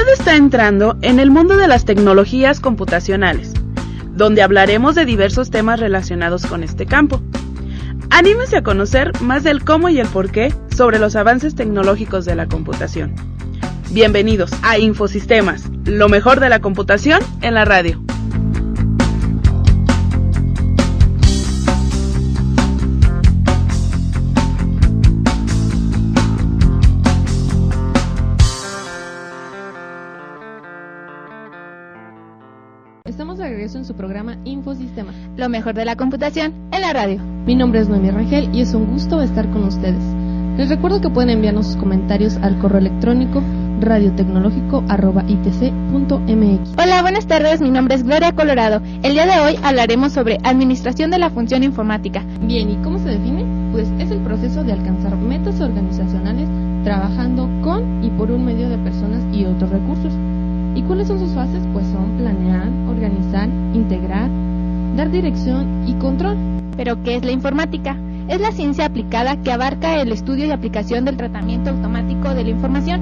Usted está entrando en el mundo de las tecnologías computacionales, donde hablaremos de diversos temas relacionados con este campo. Anímese a conocer más del cómo y el por qué sobre los avances tecnológicos de la computación. Bienvenidos a Infosistemas, lo mejor de la computación en la radio. Estamos de regreso en su programa Infosistemas, lo mejor de la computación en la radio. Mi nombre es Noemí Rangel y es un gusto estar con ustedes. Les recuerdo que pueden enviarnos sus comentarios al correo electrónico radiotecnológico@itc.mx. Hola, buenas tardes, mi nombre es Gloria Colorado. El día de hoy hablaremos sobre administración de la función informática. Bien, ¿y cómo se define? Pues es el proceso de alcanzar metas organizacionales trabajando con y por un medio de personas y otros recursos. ¿Y cuáles son sus fases? Pues son planear, organizar, integrar, dar dirección y control. ¿Pero qué es la informática? Es la ciencia aplicada que abarca el estudio y aplicación del tratamiento automático de la información,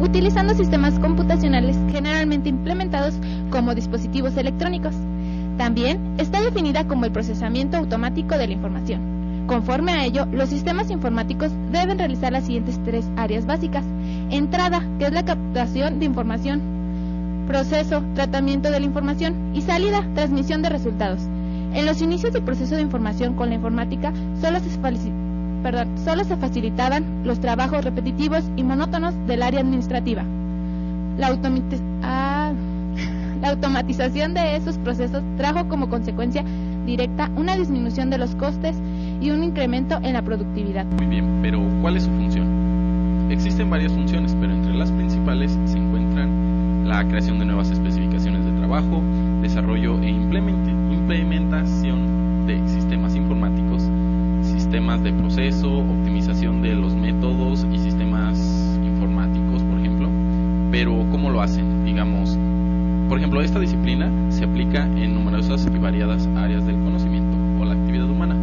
utilizando sistemas computacionales generalmente implementados como dispositivos electrónicos. También está definida como el procesamiento automático de la información. Conforme a ello, los sistemas informáticos deben realizar las siguientes tres áreas básicas. Entrada, que es la captación de información. Proceso, tratamiento de la información. Y salida, transmisión de resultados. En los inicios del proceso de información con la informática, solo se facilitaban los trabajos repetitivos y monótonos del área administrativa. La automatización de esos procesos trajo como consecuencia directa una disminución de los costes y un incremento en la productividad. Muy bien, pero ¿cuál es su función? Existen varias funciones, pero entre las principales se encuentran la creación de nuevas especificaciones de trabajo, desarrollo e implementación de sistemas informáticos, sistemas de proceso, optimización de los métodos y sistemas informáticos, por ejemplo. Pero ¿cómo lo hacen? Digamos, por ejemplo, esta disciplina se aplica en numerosas y variadas áreas del conocimiento o la actividad humana.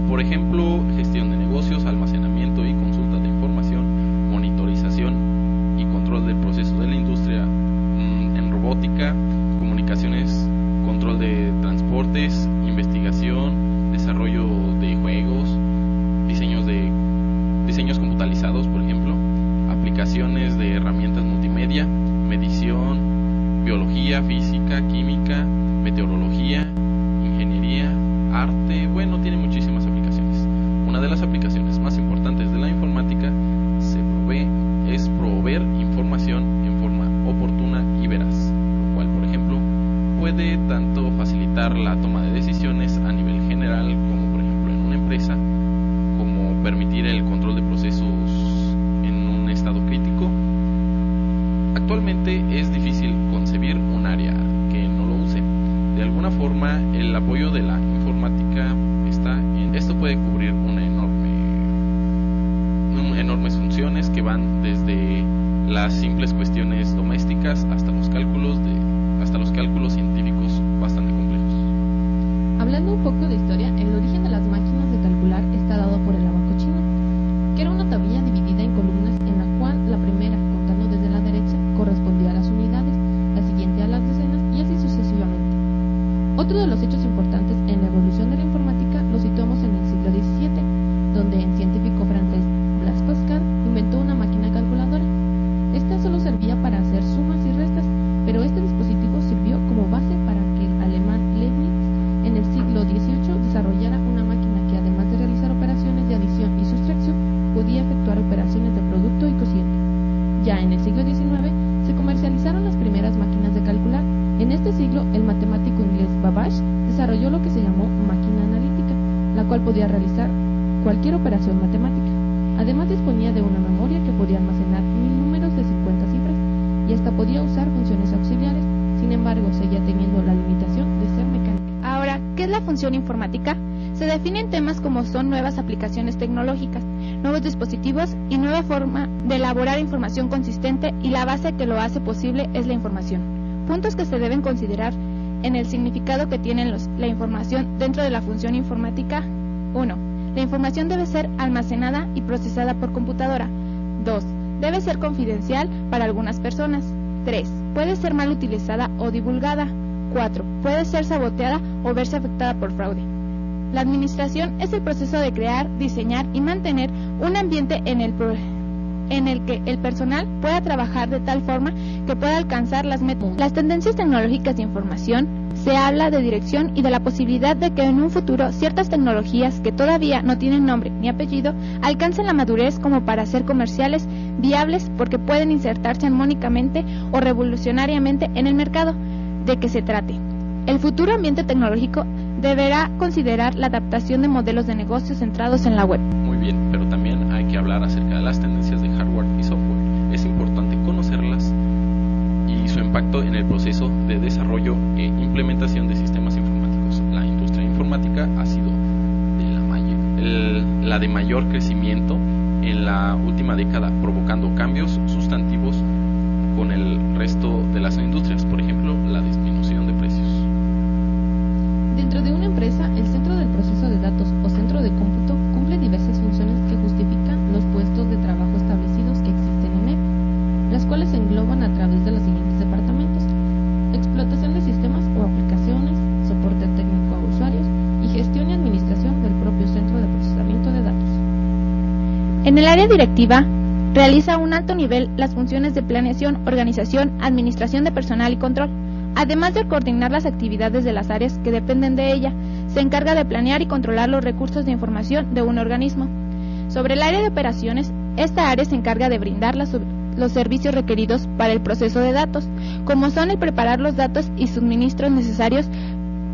Por ejemplo, gestión de negocios, almacenamiento y consulta de información, monitorización y control del proceso de la industria, en robótica, comunicaciones, control de transportes, investigación, desarrollo de juegos, diseños computalizados, por ejemplo, aplicaciones de herramientas multimedia, medición, biología, física, química, meteorología, ingeniería, arte. Bueno, tiene muchísimas aplicaciones. Una de las aplicaciones más importantes de la informática es proveer información en forma oportuna y veraz, lo cual, por ejemplo, puede tanto facilitar la toma de decisiones a nivel general, como por ejemplo en una empresa, como permitir el control de procesos en un estado crítico. Actualmente es difícil concebir un área que no lo use. De alguna forma, el apoyo de la informática está en esto. Puede cubrir enormes funciones que van desde las simples cuestiones domésticas hasta los cálculos científicos bastante complejos. Hablando un poco de historia, el origen de las máquinas de calcular está dado por el abaco chino, que era una tablilla dividida en columnas en la cual la primera, contando desde la derecha, correspondía a las unidades, la siguiente a las decenas y así sucesivamente. Otro de los hechos importantes en la evolución de la informática lo situamos en el siglo XVII, donde el científico francés Blaise Pascal inventó una máquina calculadora. Esta solo servía para hacer sumas y restas, pero este dispositivo sirvió como base para que el alemán Leibniz en el siglo XVIII desarrollara una máquina que, además de realizar operaciones de adición y sustracción, podía efectuar operaciones de producto y cociente. Ya en el siglo XIX se comercializaron las primeras máquinas de calcular. En este siglo, el matemático inglés Babbage desarrolló lo que se llamó máquina analítica, la cual podía realizar cualquier operación matemática. Además disponía de una memoria que podía almacenar 1000 números de 50 cifras y hasta podía usar funciones auxiliares. Sin embargo, seguía teniendo la limitación de ser mecánica. Ahora, ¿qué es la función informática? Se definen temas como son nuevas aplicaciones tecnológicas, nuevos dispositivos y nueva forma de elaborar información consistente, y la base que lo hace posible es la información. Puntos que se deben considerar en el significado que tiene la información dentro de la función informática. 1. La información debe ser almacenada y procesada por computadora. 2. Debe ser confidencial para algunas personas. 3. puede ser mal utilizada o divulgada. 4. Puede ser saboteada o verse afectada por fraude. La administración es el proceso de crear, diseñar y mantener un ambiente en el que el personal pueda trabajar de tal forma que pueda alcanzar las metas. Las tendencias tecnológicas de información, se habla de dirección y de la posibilidad de que en un futuro ciertas tecnologías que todavía no tienen nombre ni apellido alcancen la madurez como para ser comerciales, viables, porque pueden insertarse armónicamente o revolucionariamente en el mercado de que se trate. El futuro ambiente tecnológico deberá considerar la adaptación de modelos de negocio centrados en la web. Muy bien, pero también hay que hablar acerca de las tendencias de hardware y software. Es importante conocerlas y su impacto en el proceso de desarrollo e implementación de sistemas informáticos. La industria informática ha sido la de mayor crecimiento en la última década, provocando cambios sustantivos con el resto de las industrias, por ejemplo, la disminución de precios. Dentro de una empresa, el centro del proceso de datos o centro de cómputo cumple diversas funciones que justifican los puestos de trabajo establecidos que existen en él, las cuales se engloban a través de los siguientes departamentos: explotación de sistemas o aplicaciones, soporte técnico a usuarios y gestión y administración del propio centro de procesamiento de datos. En el área directiva, realiza a un alto nivel las funciones de planeación, organización, administración de personal y control. Además de coordinar las actividades de las áreas que dependen de ella, se encarga de planear y controlar los recursos de información de un organismo. Sobre el área de operaciones, esta área se encarga de brindar los servicios requeridos para el proceso de datos, como son el preparar los datos y suministros necesarios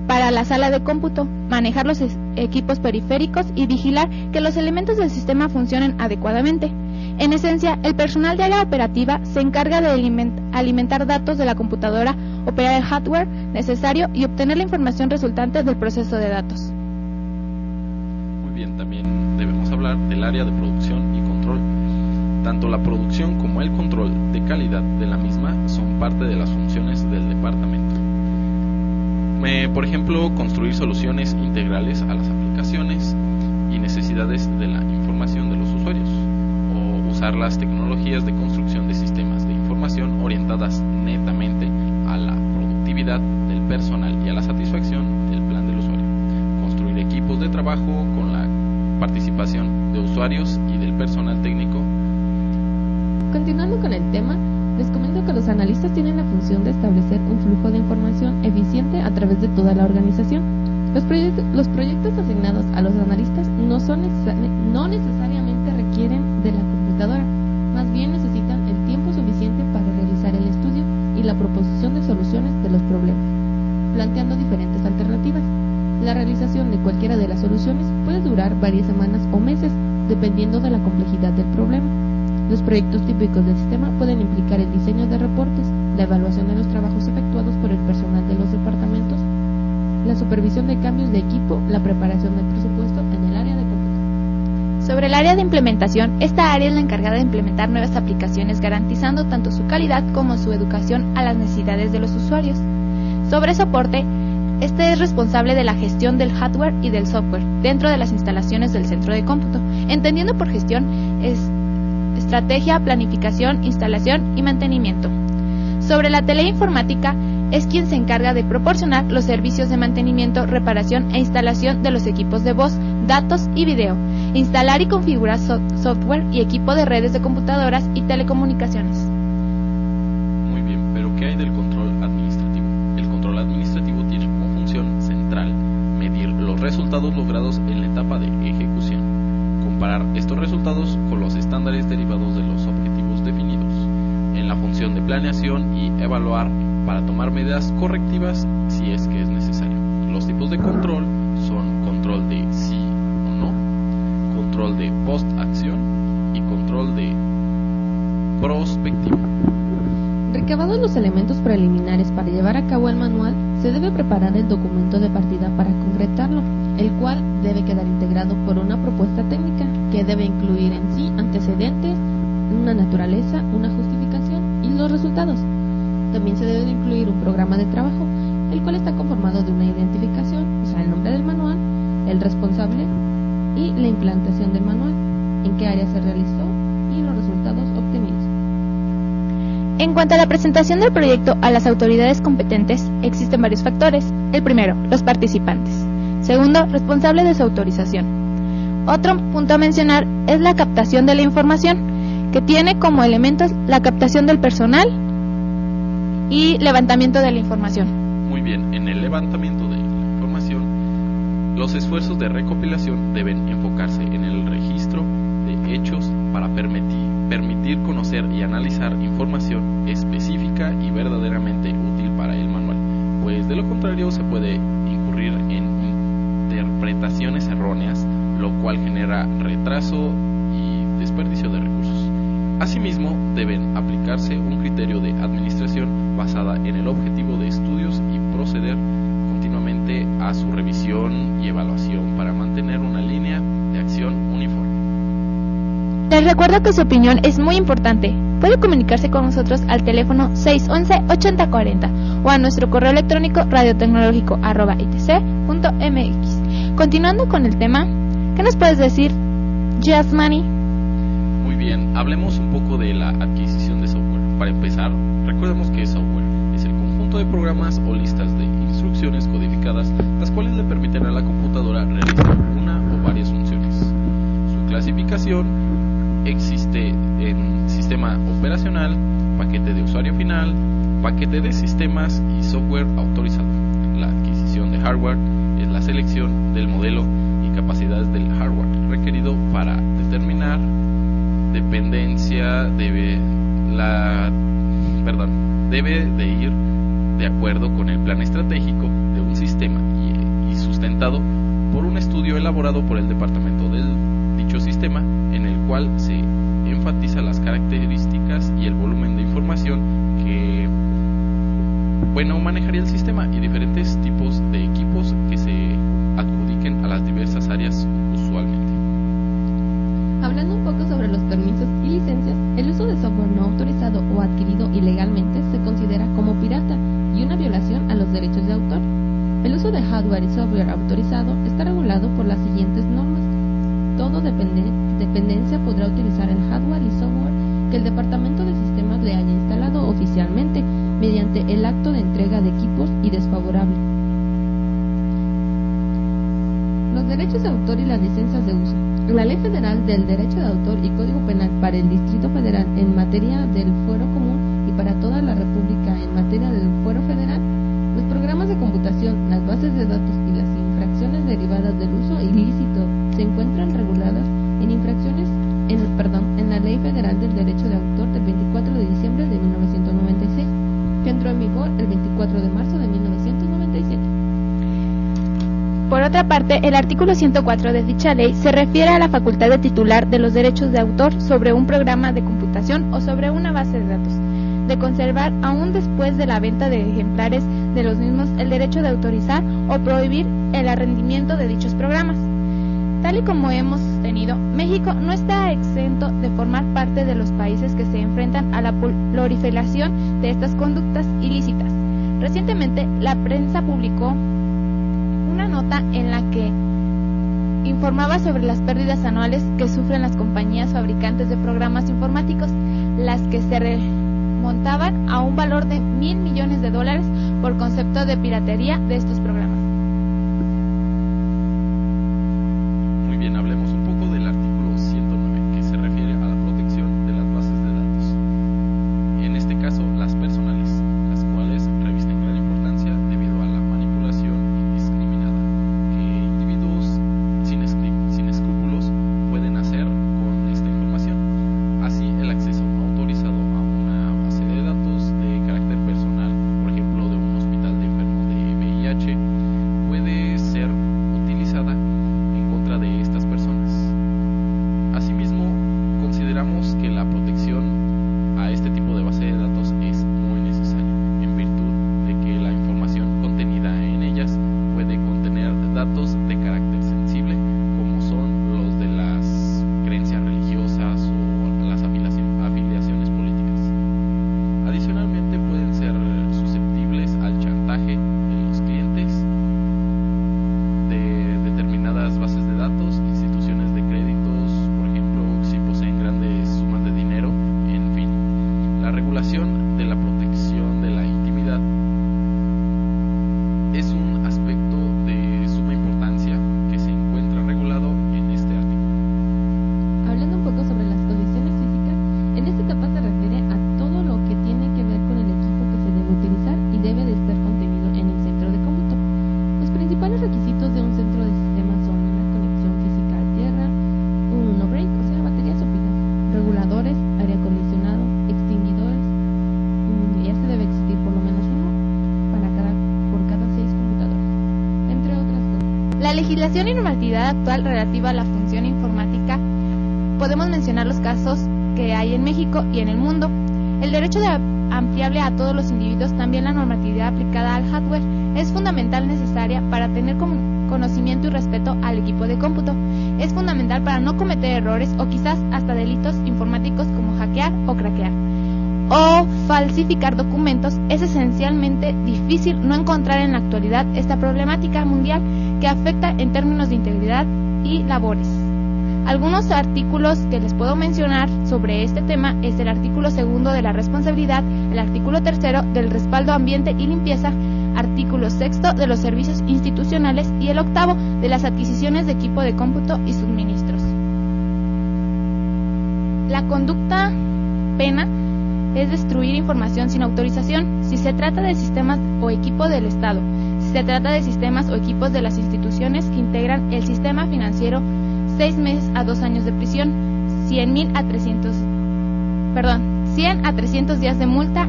para la sala de cómputo, manejar los equipos periféricos y vigilar que los elementos del sistema funcionen adecuadamente. En esencia, el personal de área operativa se encarga de alimentar datos de la computadora, operar el hardware necesario y obtener la información resultante del proceso de datos. Muy bien, también debemos hablar del área de producción y control. Tanto la producción como el control de calidad de la misma son parte de las funciones del departamento. Por ejemplo, construir soluciones integrales a las aplicaciones y necesidades de la información de los usuarios, o usar las tecnologías de construcción de sistemas de información orientadas netamente a la productividad del personal y a la satisfacción del plan del usuario. Construir equipos de trabajo con la participación de usuarios y del personal técnico. Continuando con el tema, les comento que los analistas tienen la función de establecer un flujo de información eficiente a través de toda la organización. Los proyectos asignados a los analistas no necesariamente requieren de la computadora, más bien necesitan el tiempo suficiente para realizar el estudio y la proposición de soluciones de los problemas, planteando diferentes alternativas. La realización de cualquiera de las soluciones puede durar varias semanas o meses, dependiendo de la complejidad del problema. Los proyectos típicos del sistema pueden implicar el diseño de reportes, la evaluación de los trabajos efectuados por el personal de los departamentos, la supervisión de cambios de equipo, la preparación del presupuesto en el área de cómputo. Sobre el área de implementación, esta área es la encargada de implementar nuevas aplicaciones, garantizando tanto su calidad como su educación a las necesidades de los usuarios. Sobre soporte, este es responsable de la gestión del hardware y del software dentro de las instalaciones del centro de cómputo, entendiendo por gestión estrategia, planificación, instalación y mantenimiento. Sobre la teleinformática, es quien se encarga de proporcionar los servicios de mantenimiento, reparación e instalación de los equipos de voz, datos y video, instalar y configurar software y equipo de redes de computadoras y telecomunicaciones. Muy bien, pero ¿qué hay del control administrativo? El control administrativo tiene como función central medir los resultados logrados en la etapa de ejecución, comparar estos resultados con los estándares derivados de los objetivos definidos, en la función de planeación y evaluar para tomar medidas correctivas si es que es necesario. Los tipos de control son control de sí o no, control de post-acción y control de prospectivo. Recabados los elementos preliminares para llevar a cabo el manual, se debe preparar el documento de partida para concretarlo, el cual debe quedar integrado por una propuesta técnica que debe incluir en sí antecedentes, una naturaleza, una justificación y los resultados. También se debe de incluir un programa de trabajo, el cual está conformado de una identificación, o sea, el nombre del manual, el responsable y la implantación del manual, en qué área se realizó y los resultados obtenidos. En cuanto a la presentación del proyecto a las autoridades competentes, existen varios factores. El primero, los participantes. Segundo, responsable de su autorización. Otro punto a mencionar es la captación de la información, que tiene como elementos la captación del personal y levantamiento de la información. Muy bien, en el levantamiento de la información, los esfuerzos de recopilación deben enfocarse en el registro de hechos para permitir conocer y analizar información específica y verdaderamente útil para el manual, pues de lo contrario se puede incurrir en interpretaciones erróneas, lo cual genera retraso y desperdicio de recursos. Asimismo, deben aplicarse un criterio de administración basada en el objetivo de estudios y proceder continuamente a su revisión y evaluación para mantener una línea de acción uniforme. Les recuerdo que su opinión es muy importante. Puede comunicarse con nosotros al teléfono 611-8040 o a nuestro correo electrónico radiotecnológico@itc.mx. Continuando con el tema, ¿qué nos puedes decir, Jasmani? Muy bien, hablemos un poco de la adquisición de software. Para empezar, recordemos que software es el conjunto de programas o listas de instrucciones codificadas, las cuales le permiten a la computadora realizar una o varias funciones. Su clasificación existe en sistema operacional, paquete de usuario final, paquete de sistemas y software autorizado. La adquisición de hardware es la selección del modelo y capacidades del hardware requerido para determinar dependencia. Debe de ir de acuerdo con el plan estratégico de un sistema y sustentado por un estudio elaborado por el departamento del dicho sistema, en el cual se enfatiza las características y el volumen de información que manejaría el sistema y diferentes tipos de equipos que se adjudiquen a las diversas áreas usualmente. Hablando un poco sobre los permisos y licencias, el uso de software no autorizado o adquirido ilegalmente se considera como pirata y una violación a los derechos de autor. El uso de hardware y software autorizado está regulado por las siguientes normas. Todo dependencia podrá utilizar el hardware y software que el Departamento de Sistemas le haya instalado oficialmente mediante el acto de entrega de equipos y desfavorable. Los derechos de autor y las licencias de uso. La Ley Federal del Derecho de Autor y Código Penal para el Distrito Federal en materia del fuero común y para toda la República en materia del fuero federal, los programas de computación, las bases de datos y las infracciones derivadas del uso ilícito se encuentran reguladas en la Ley Federal del Derecho de Autor del 24 de diciembre de 1996, que entró en vigor el 24 de marzo de 1997. Por otra parte, el artículo 104 de dicha ley se refiere a la facultad de titular de los derechos de autor sobre un programa de computación o sobre una base de datos, de conservar aún después de la venta de ejemplares de los mismos el derecho de autorizar o prohibir el arrendamiento de dichos programas. Tal y como hemos sostenido, México no está exento de formar parte de los países que se enfrentan a la proliferación de estas conductas ilícitas. Recientemente, la prensa publicó una nota en la que informaba sobre las pérdidas anuales que sufren las compañías fabricantes de programas informáticos, las que se remontaban a un valor de $1,000 millones por concepto de piratería de estos programas. Muy bien, hablemos un poco del artículo 109, que se refiere a la protección de las bases de datos. En este caso, las personales, las cuales revisten gran importancia debido a la manipulación indiscriminada que individuos sin escrúpulos pueden hacer con esta información. Así, el acceso no autorizado a una base de datos de carácter personal, por ejemplo, de un hospital de enfermos de VIH, la legislación y normatividad actual relativa a la función informática, podemos mencionar los casos que hay en México y en el mundo. El derecho ampliable a todos los individuos, también la normatividad aplicada al hardware, es fundamental necesaria para tener conocimiento y respeto al equipo de cómputo. Es fundamental para no cometer errores o quizás hasta delitos informáticos como hackear o craquear o falsificar documentos. Es esencialmente difícil no encontrar en la actualidad esta problemática mundial que afecta en términos de integridad y labores. Algunos artículos que les puedo mencionar sobre este tema es el artículo 2 de la responsabilidad, el artículo 3 del respaldo ambiente y limpieza, artículo 6 de los servicios institucionales y el 8 de las adquisiciones de equipo de cómputo y suministros. La conducta pena es destruir información sin autorización si se trata de sistemas o equipo del Estado, si se trata de sistemas o equipos de las instituciones que integran el sistema financiero, 6 meses a 2 años de prisión, 100 a 300 días de multa,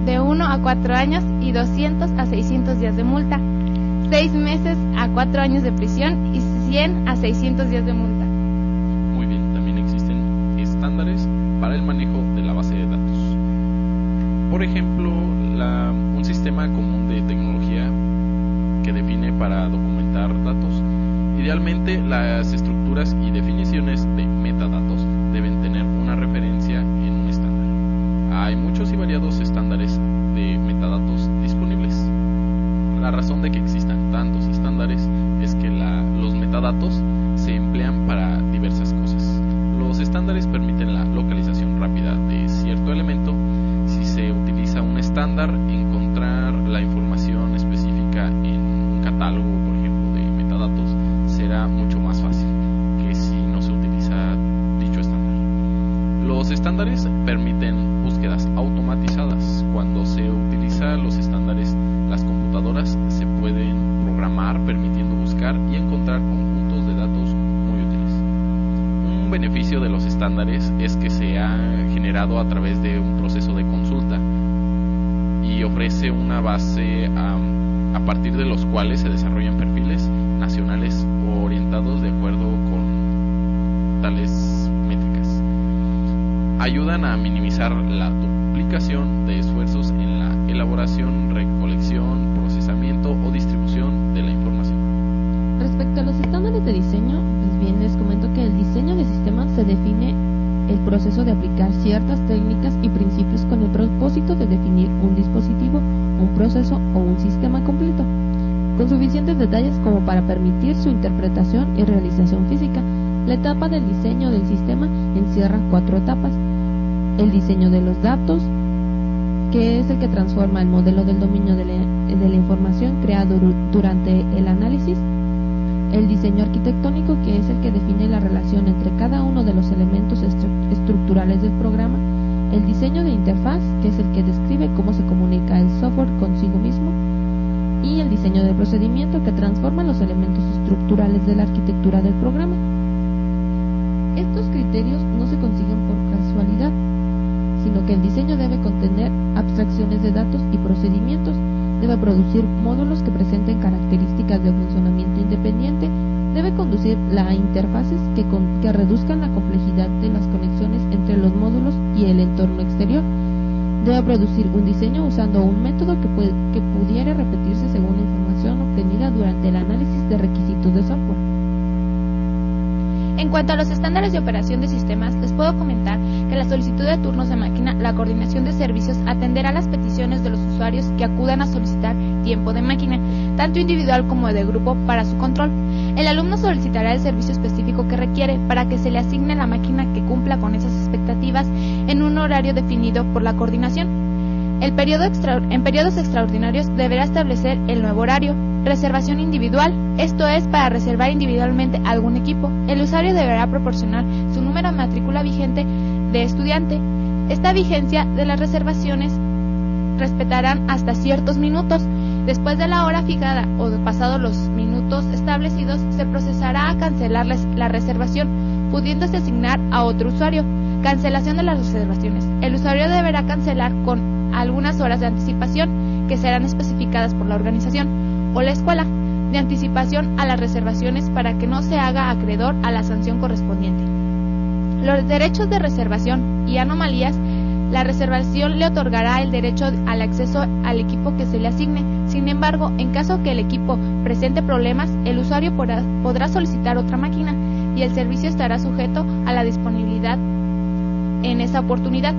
de 1 a 4 años y 200 a 600 días de multa, 6 meses a 4 años de prisión y 100 a 600 días de multa. Muy bien, también existen estándares para el manejo de la base de datos. Por ejemplo, un sistema común de tecnología que define para documentar datos. Idealmente, las estructuras y definiciones de metadatos deben tener una referencia en un estándar. Hay muchos y variados estándares de metadatos disponibles. La razón de que existan tantos estándares es que los metadatos se emplean para diversas cosas. Los estándares permiten la localización rápida de cierto elemento. Si se utiliza un estándar, encontrar la información específica en un catálogo, por ejemplo, de metadatos, será mucho más fácil que si no se utiliza dicho estándar. Los estándares permiten búsquedas automatizadas. Cuando se utilizan los estándares, las computadoras se pueden programar permitiendo buscar y encontrar conjuntos de datos muy útiles. Un beneficio de los estándares es que se ha generado a través de un proceso de consulta y ofrece una base a partir de los cuales se desarrollan perfiles nacionales orientados de acuerdo con tales métricas. Ayudan a minimizar la duplicación de esfuerzos en la elaboración, recolección, procesamiento o distribución de la información. Respecto a los estándares de diseño, pues bien, les comento que el diseño de sistemas se define el proceso de aplicar ciertas técnicas y principios con el propósito de definir un dispositivo, un proceso o un sistema completo, con suficientes detalles como para permitir su interpretación y realización física. La etapa del diseño del sistema encierra 4 etapas: el diseño de los datos, que es el que transforma el modelo del dominio de la información creado durante el análisis; el diseño arquitectónico, que es el que define la relación entre cada uno de los elementos estructurales del programa; el diseño de interfaz, que es el que describe cómo se comunica el software consigo mismo; y el diseño de procedimiento, que transforma los elementos estructurales de la arquitectura del programa. Estos criterios no se consiguen por casualidad, sino que el diseño debe contener abstracciones de datos y procedimientos, debe producir módulos que presenten características de funcionamiento independiente, debe conducir a interfaces que reduzcan la complejidad de las conexiones entre los módulos y el entorno exterior, debe producir un diseño usando un método que pudiera repetirse según la información obtenida durante el análisis de requisitos de software. En cuanto a los estándares de operación de sistemas, les puedo comentar que la solicitud de turnos de máquina, la coordinación de servicios, atenderá las peticiones de los usuarios que acudan a solicitar tiempo de máquina, tanto individual como de grupo, para su control. El alumno solicitará el servicio específico que requiere para que se le asigne la máquina que cumpla con esas expectativas en un horario definido por la coordinación. En periodos extraordinarios deberá establecer el nuevo horario. Reservación individual, esto es para reservar individualmente algún equipo. El usuario deberá proporcionar su número de matrícula vigente de estudiante. Esta vigencia de las reservaciones respetarán hasta ciertos minutos. Después de la hora fijada o pasados los minutos establecidos, se procesará a cancelarles la reservación, pudiéndose asignar a otro usuario. Cancelación de las reservaciones. El usuario deberá cancelar con algunas horas de anticipación que serán especificadas por la organización o la escuela. de anticipación a las reservaciones para que no se haga acreedor a la sanción correspondiente. Los derechos de reservación y anomalías. La reservación le otorgará el derecho al acceso al equipo que se le asigne. Sin embargo, en caso que el equipo presente problemas, el usuario podrá solicitar otra máquina y el servicio estará sujeto a la disponibilidad en esa oportunidad.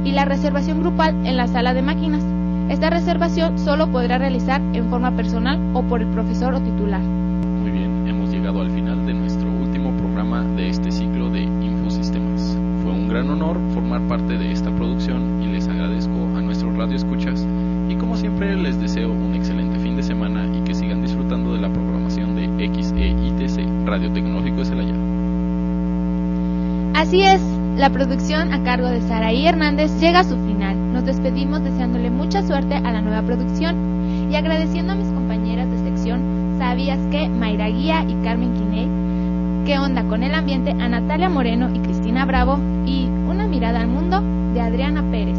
Y la reservación grupal en la sala de máquinas. Esta reservación solo podrá realizar en forma personal o por el profesor o titular. Muy bien, hemos llegado al final de nuestro último programa de este ciclo de Infosistemas. Fue un gran honor formar parte de esta producción y les agradezco a nuestros radioescuchas y como siempre les deseo un excelente fin de semana y que sigan disfrutando de la programación de XEITC, Radio Tecnológico de Celaya. Así es, la producción a cargo de Saraí Hernández llega a su final. Nos despedimos deseándole mucha suerte a la nueva producción y agradeciendo a mis compañeras de sección, ¿sabías qué? Mayra Guía y Carmen Quiney, ¿qué onda con el ambiente? A Natalia Moreno y Cristina Bravo y Una mirada al mundo de Adriana Pérez.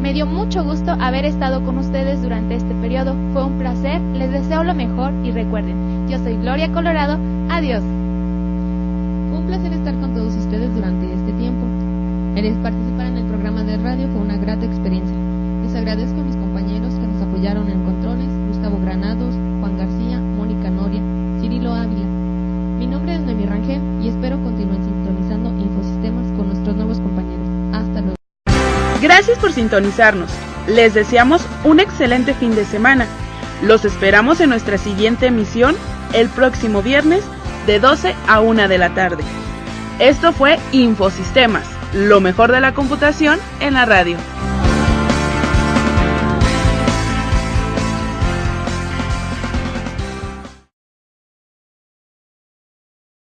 Me dio mucho gusto haber estado con ustedes durante este periodo, fue un placer, les deseo lo mejor y recuerden, yo soy Gloria Colorado, adiós. Fue un placer estar con todos ustedes durante este tiempo. El participar en el programa de radio fue una grata experiencia. Les agradezco a mis compañeros que nos apoyaron en controles, Gustavo Granados, Juan García, Mónica Noria, Cirilo Ávila. Mi nombre es Noemí Rangel y espero continúen sintonizando Infosistemas con nuestros nuevos compañeros. Hasta luego. Gracias por sintonizarnos. Les deseamos un excelente fin de semana. Los esperamos en nuestra siguiente emisión el próximo viernes de 12 a 1 de la tarde. Esto fue Infosistemas, lo mejor de la computación en la radio.